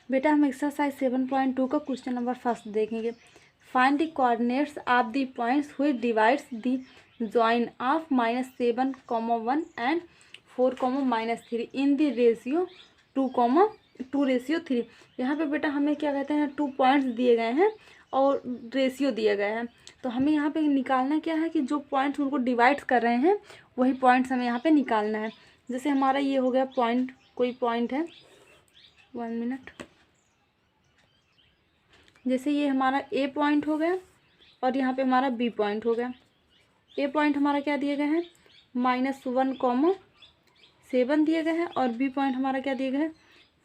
बेटा हम एक्सरसाइज 7.2 का क्वेश्चन नंबर फर्स्ट देखेंगे। Find the coordinates of the points which divides the join of -7, 1 and 4, -3 in the ratio 2:3। यहाँ पे बेटा हमें क्या कहते हैं, 2 पॉइंट्स दिए गए हैं और रेशियो दिया गया है। तो हमें यहाँ पे निकालना क्या है कि जो पॉइंट्स उनको डिवाइड कर रहे हैं वही पॉइंट्स हमें यहाँ पे निकालना है। जैसे हमारा ये हो गया पॉइंट, कोई पॉइंट है, 1 मिनट, जैसे ये हमारा ए पॉइंट हो गया और यहाँ पे हमारा बी पॉइंट हो गया। ए पॉइंट हमारा क्या दिए गए हैं, -1, 7 दिए गए हैं और बी पॉइंट हमारा क्या दिए गए हैं,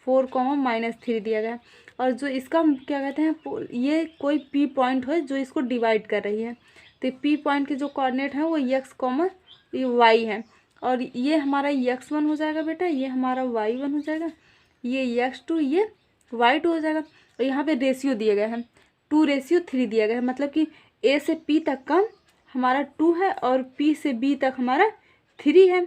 4, -3 दिया गया है। और जो इसका क्या कहते हैं, ये कोई पी पॉइंट हो जो इसको डिवाइड कर रही है। तो पी पॉइंट के जो कोऑर्डिनेट है वो x, y है और ये हमारा x1 हो जाएगा बेटा, ये हमारा y1 हो जाएगा, ये x2, ये y2 हो जाएगा। और यहाँ पे रेशियो दिए गए हैं 2:3 दिया गया है, मतलब कि a से p तक का हमारा 2 है और p से b तक हमारा 3 है।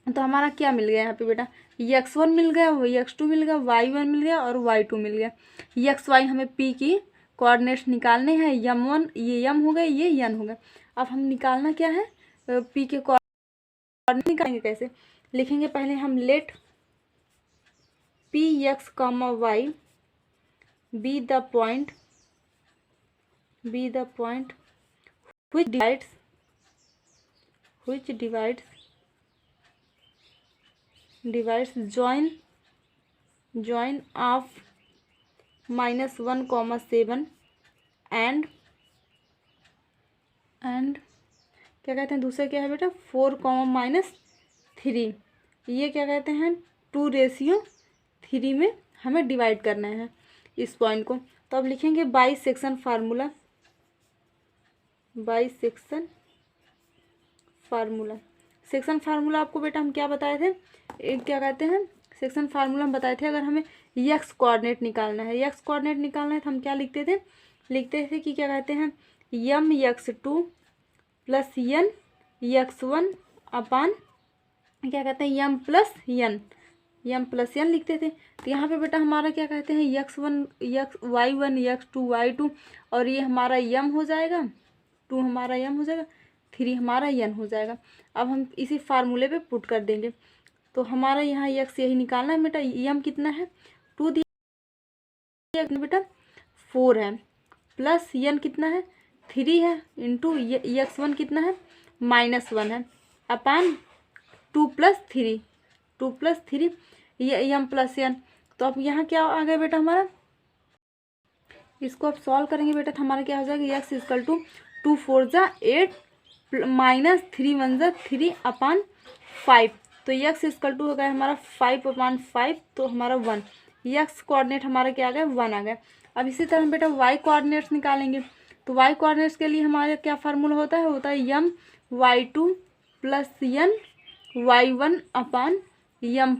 तो हमारा क्या मिल गया यहाँ पे बेटा, x1 मिल गया, x2 मिल गया, y1 मिल गया और y2 मिल गया। x y हमें p की कोऑर्डिनेट्स निकालने हैं, m1 ये m हो गए, ये n हो गया। अब हम निकालना क्या है, p के कोऑर्डिनेट निकालेंगे कैसे, लिखेंगे पहले हम late px, y be the point which divides join of -1, 7 and क्या कहते हैं, दूसरा क्या है बेटा, 4, -3। ये क्या कहते हैं, 2:3 में हमें डिवाइड करना है इस पॉइंट को। तो अब लिखेंगे by section formula, section formula आपको बेटा हम क्या बताए थे, क्या कहते हैं, सेक्शन फार्मूला हम बताए थे, अगर हमें x कोऑर्डिनेट निकालना है, तो हम क्या लिखते थे कि क्या कहते हैं, m(x2) + n x1 अपान क्या कहते हैं, m + n लिखते थे। तो यहाँ पे बेटा हमारा क्या कहते हैं, y1, x2, y2 और ये हमारा m हो जाएगा, 2 हमारा m हो जाएगा, 3 हमारा n हो जाएगा। अब हम इसी फार्मूले पे पुट कर देंगे। तो हमारा यहाँ x यही निकालना है बेटा, m कितना है, 2 दिया बेटा, 4 है, प्लस n कितना है, 3 है, इंटू x1 कितना है, -1 है, अपान 2 + 3 ये m + n। तो अब यहाँ क्या आ गया बेटा हमारा, इसको अब सॉल्व करेंगे बेटा तो हमारा क्या हो जाएगा, x = 2 4 × 8 -3 1 × 3 अपान 5। तो x = हो गया हमारा 5/5, तो हमारा 1, x कोऑर्डिनेट हमारा क्या आ गया, 1 आ गया। अब इसी तरह बेटा y कोऑर्डिनेट्स निकालेंगे। तो y कोऑर्डिनेट्स के लिए हमारा क्या फार्मूला होता है, m y2 + n y1 अपान m +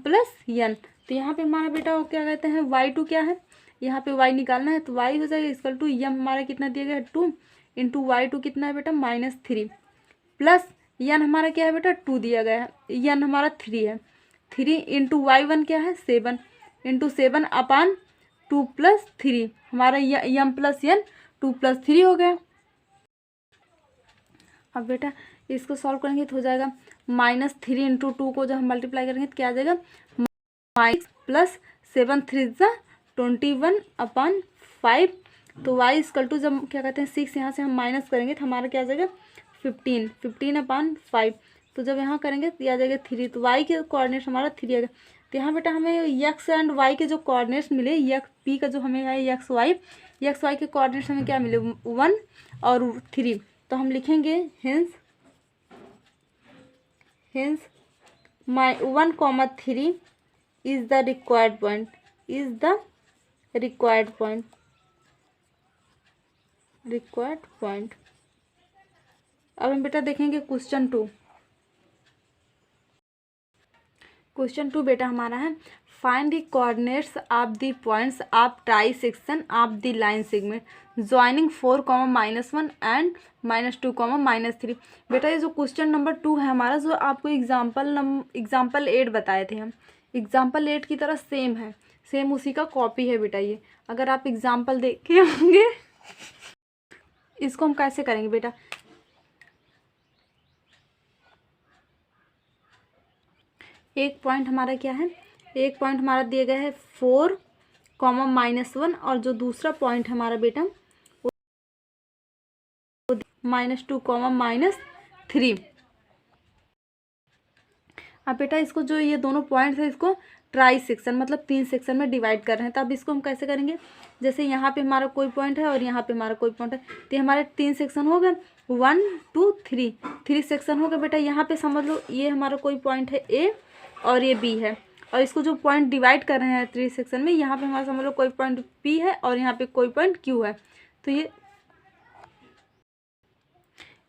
n। तो यहाँ पे हमारा बेटा वो क्या कहते हैं, y2 क्या है, यहाँ पे y निकालना है, तो y हो जाएगा = m हमारा कितना दिया गया है, 2 इंटू y2 कितना है बेटा, -3 प्लस n हमारा क्या है बेटा, 2 दिया गया है, n हमारा 3 है, 3 इंटू y1 क्या है, 7 इंटू 7 अपान 2 + 3 हमारा m + n 2 + 3 हो गया। अब बेटा इसको सॉल्व करेंगे तो हो जाएगा -3 इंटू 2 को जब हम मल्टीप्लाई करेंगे तो क्या आ जाएगा, प्लस 7 3 × 21 अपान 5। तो y = जब क्या कहते हैं 6 यहाँ से हम माइनस करेंगे तो हमारा क्या आ जाएगा, 15 अपान 5। तो जब यहाँ करेंगे तो आ जाएगा 3, तो y के कोऑर्डिनेट्स हमारा 3 आएगा। तो यहाँ बेटा हमें x एंड y के जो कोऑर्डिनेट्स मिले, p का जो हमें है x y के कोऑर्डिनेट्स हमें क्या मिले, 1 और 3। तो हम लिखेंगे hence 1, 3 is the required point। अब हम बेटा देखेंगे क्वेश्चन 2 बेटा हमारा है, find the coordinates of the points of trisection of the line segment joining 4, -1 and -2, -3। बेटा ये जो क्वेश्चन नंबर 2 है हमारा, जो आपको एग्जाम्पल 8 बताए थे हम, एग्जाम्पल 8 की तरह सेम है, सेम उसी का कॉपी है बेटा ये। अगर आप एग्जाम्पल देखे होंगे, इसको हम कैसे करेंगे बेटा, एक पॉइंट हमारा क्या है, एक पॉइंट हमारा दिया गया है 4, -1 और जो दूसरा पॉइंट हमारा बेटा -2, -3। अब बेटा इसको जो ये दोनों पॉइंट्स है इसको ट्राई सेक्शन मतलब 3 सेक्शन में डिवाइड कर रहे हैं। तो अब इसको हम कैसे करेंगे, जैसे यहाँ पे हमारा कोई पॉइंट है और यहाँ पे हमारा कोई पॉइंट है, तो हमारे 3 सेक्शन हो गए, 1 2 3, 3 सेक्शन हो गए बेटा। यहाँ पे समझ लो ये हमारा कोई पॉइंट है ए और ये बी है, और इसको जो पॉइंट डिवाइड कर रहे हैं 3 सेक्शन में, यहाँ पे हमारा समझ लो कोई पॉइंट पी है और यहाँ पे कोई पॉइंट क्यू है। तो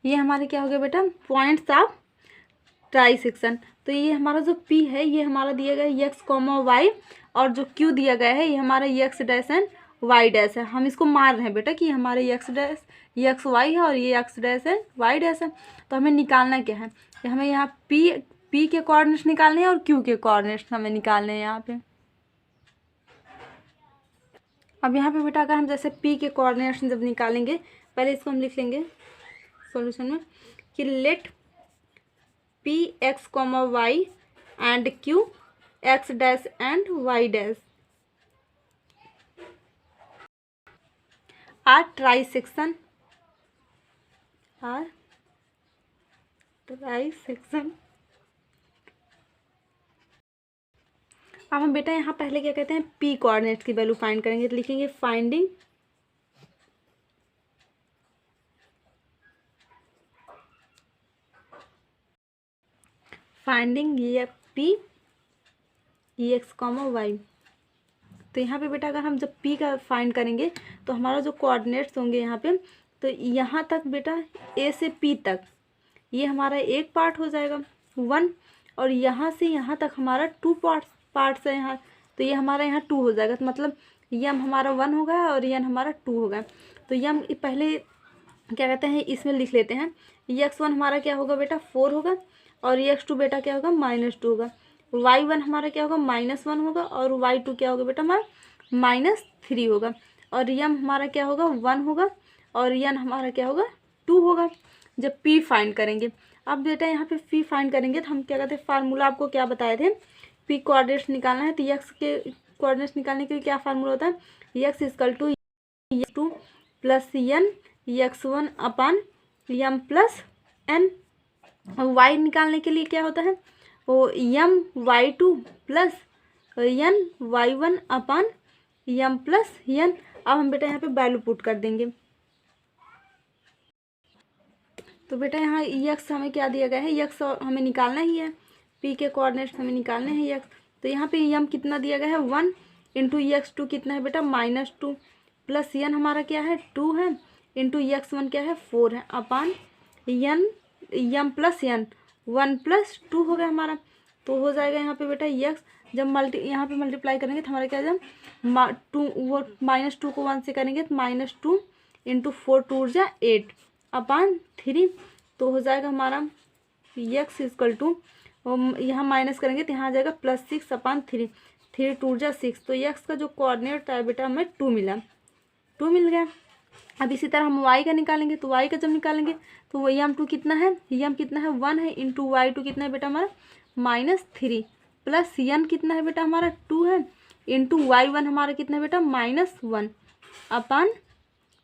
ये हमारे क्या हो गया बेटा, पॉइंट्स ऑफ ट्राई सेक्शन। तो ये हमारा जो P है ये हमारा दिया गया है x, y, और जो Q दिया गया है ये हमारा x dash and y dash है। हम इसको मान रहे हैं बेटा कि हमारे x y है और ये x dash and y dash है। तो हमें निकालना क्या है, हमें यहाँ P के कोऑर्डिनेट्स निकालने हैं और Q के कोऑर्डिनेट्स हमें निकालने हैं यहाँ पे। अब यहाँ पे बेटा अगर हम जैसे P के कोऑर्डिनेट्स जब निकालेंगे, पहले इसको हम लिख लेंगे सॉल्यूशन में कि late P x, y and Q x dash and y dash are trisection, are trisection। अब हम बेटा यहाँ पहले क्या कहते हैं, P कोऑर्डिनेट्स की वैल्यू फाइंड करेंगे। तो लिखेंगे फाइंडिंग ये P x, y। तो यहाँ पे बेटा अगर हम जब P का फाइंड करेंगे तो हमारा जो कोऑर्डिनेट्स होंगे यहाँ पे, तो यहाँ तक बेटा A से P तक ये हमारा एक पार्ट हो जाएगा 1, और यहाँ से यहाँ तक हमारा 2 पार्ट्स है यहाँ, तो ये हमारा यहाँ 2 हो जाएगा। तो मतलब यम हमारा 1 हो गया और यन हमारा 2 हो गया। तो यम पहले क्या कहते हैं इसमें लिख लेते हैं, x1 हमारा क्या होगा बेटा 4 होगा, और x2 बेटा क्या होगा -2 होगा, y1 हमारा क्या होगा -1 होगा, और y2 क्या होगा बेटा हमारा -3 होगा, और यम हमारा क्या होगा 1 होगा, और यन हमारा क्या होगा 2 होगा जब P फाइंड करेंगे। अब बेटा यहाँ पे P फाइंड करेंगे तो हम क्या कहते हैं, फार्मूला आपको क्या बताए थे, P कोऑर्डिनेट्स निकालना है तो x के कोऑर्डिनेट्स निकालने के लिए क्या फार्मूला होता है, x = x2 + n x1 अपान m + n। y निकालने के लिए क्या होता है, वो m y2 + n y1 अपान m + n। अब हम बेटा यहाँ पे वैल्यू पुट कर देंगे। तो बेटा यहाँ x हमें क्या दिया गया है, x हमें निकालना ही है, P के कोऑर्डिनेट्स हमें निकालने हैं x। तो यहाँ पे m कितना दिया गया है 1 × x2 कितना है बेटा -2, प्लस n हमारा क्या है 2 है, इंटू x1 क्या है 4 है, अपान m + n 1 + 2 हो गया हमारा। तो हो जाएगा यहाँ पे बेटा x, जब यहाँ पे मल्टीप्लाई करेंगे तो हमारा क्या जब 2 वो -2 को 1 से करेंगे तो -2 × 4 2 = 8 अपान 3। तो हो जाएगा हमारा x = यहाँ माइनस करेंगे तो यहाँ आ जाएगा +6 अपान 3, 3 2 = 6। तो x का जो कोऑर्डिनेट था बेटा हमें 2 मिला, 2 मिल गया। अब इसी तरह हम y का निकालेंगे, तो y का जब निकालेंगे तो वो m2 कितना है, कितना है 1 है, इंटू y2 कितना है बेटा हमारा -3, प्लस n कितना है बेटा हमारा 2 है, इंटू y1 हमारा कितना है बेटा -1 अपान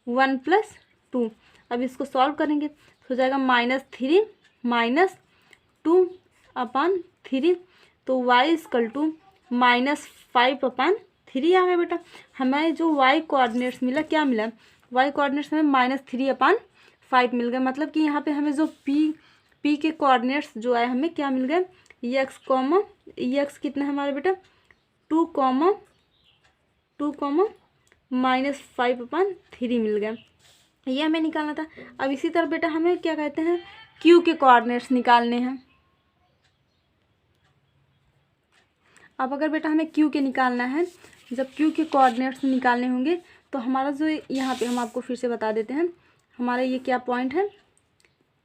1 + 2। अब इसको सॉल्व करेंगे तो हो जाएगा -3 - 2 अपान 3। तो y = -5 अपान 3 आ गया बेटा। हमें जो y कोऑर्डिनेट्स मिला, क्या मिला, y कोऑर्डिनेट्स हमें -3 अपान 5 मिल गए। मतलब कि यहाँ पे हमें जो p के कोऑर्डिनेट्स जो है हमें क्या मिल गए, x कितना है हमारा बेटा 2, -5 अपान 3 मिल गया। ये हमें निकालना था। अब इसी तरह बेटा हमें क्या कहते हैं q के कोऑर्डिनेट्स निकालने हैं। अब अगर बेटा हमें q के निकालना है, जब q के कोऑर्डिनेट्स निकालने होंगे तो हमारा जो यहाँ पे हम आपको फिर से बता देते हैं, हमारा ये क्या पॉइंट है,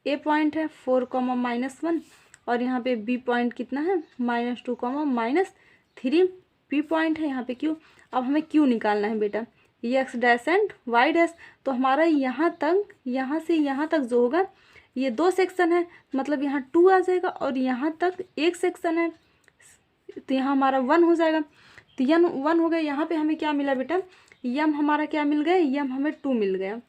a पॉइंट है 4, -1, और यहाँ पे b पॉइंट कितना है -2, 3 पी पॉइंट है यहाँ पे क्यू। अब हमें क्यू निकालना है बेटा, X dash and Y dash. तो हमारा यहाँ तक, यहाँ से यहाँ तक जो होगा, ये 2 सेक्शन है, मतलब यहाँ 2 आ जाएगा, और यहाँ तक 1 सेक्शन है, तो यहाँ हमारा 1 हो जाएगा। तो यन 1 हो गया। यहाँ पे हमें क्या मिला बेटा, यम हमारा क्या मिल गया, यम हमें 2 मिल गया,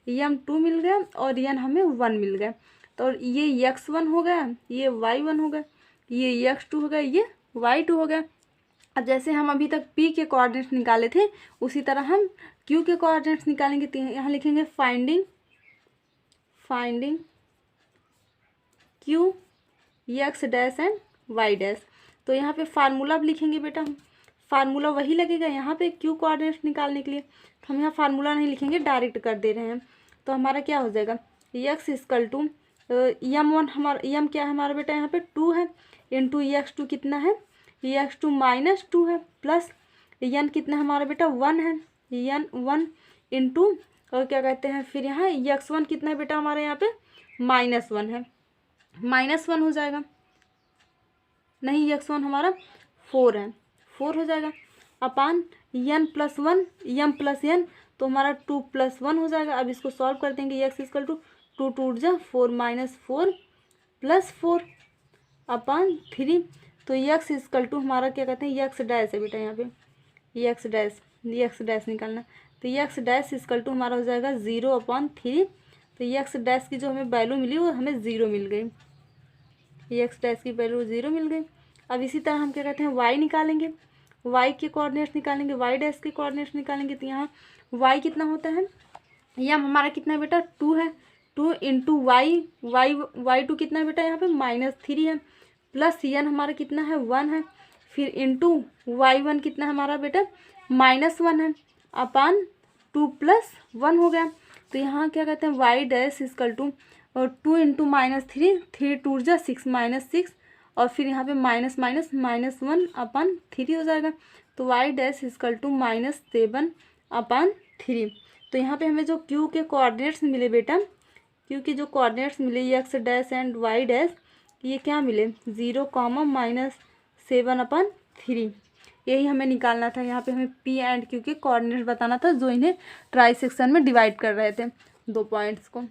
यम 2 मिल गया, और यन हमें 1 मिल गया। तो ये x1 हो गया, ये y1 हो गया, ये x2 हो गया, ये y2 हो गया। अब जैसे हम अभी तक p के कोऑर्डिनेट्स निकाले थे, उसी तरह हम q के कोऑर्डिनेट्स निकालेंगे। तो यहाँ लिखेंगे finding q x dash and y dash. तो यहाँ पे फार्मूला भी लिखेंगे बेटा, हम फार्मूला वही लगेगा यहाँ पे q कोऑर्डिनेट्स निकालने के लिए। तो हम यहाँ फार्मूला नहीं लिखेंगे, डायरेक्ट कर दे रहे हैं। तो हमारा क्या हो जाएगा, x इक्वल टू m1, हमारा m क्या है हमारा बेटा, यहाँ पे 2 है, इंटू x2 कितना है, x2 -2 है, प्लस n कितना है हमारा बेटा 1 है, n 1 इंटू, और क्या कहते हैं फिर यहाँ x1 कितना है बेटा हमारे यहाँ पे -1 है, -1 हो जाएगा, नहीं x1 हमारा 4 है, 4 हो जाएगा, अपान n + 1 m + n, तो हमारा 2 + 1 हो जाएगा। अब इसको सॉल्व कर देंगे, x इक्वल टू 2 2 जा 4 -4 + 4 अपान 3। तो x इक्वल टू हमारा क्या कहते हैं, x डैश है बेटा, यहाँ पे x डैश निकालना। तो x डैश इक्वल टू हमारा हो जाएगा 0/3। तो x डैश की जो हमें वैल्यू मिली वो हमें 0 मिल गई, x डैश की वैल्यू 0 मिल गई। अब इसी तरह हम क्या कहते हैं y निकालेंगे, y के कोऑर्डिनेट्स निकालेंगे, y डैश के कोऑर्डिनेट्स निकालेंगे। तो यहाँ y कितना होता है, यह हमारा कितना है बेटा 2 है, 2 इंटू y2 कितना है बेटा यहाँ पे -3 है, प्लस n हमारा कितना है 1 है, फिर इंटू y1 कितना है हमारा बेटा -1 है, अपान 2 + 1 हो गया। तो यहाँ क्या कहते हैं y dash equal to 2 into -3, 3 2 जा 6 -6, और फिर यहाँ पे -1 अपान 3 हो जाएगा। तो y डैश इक्वल टू -7/3। तो यहाँ पे हमें जो q के कोऑर्डिनेट्स मिले बेटा, q के जो कोऑर्डिनेट्स मिले x dash and y dash, ये क्या मिले 0, -7/3। यही हमें निकालना था। यहाँ पे हमें p एंड q के कोऑर्डिनेट्स बताना था, जो इन्हें ट्राई सेक्शन में डिवाइड कर रहे थे 2 पॉइंट्स को।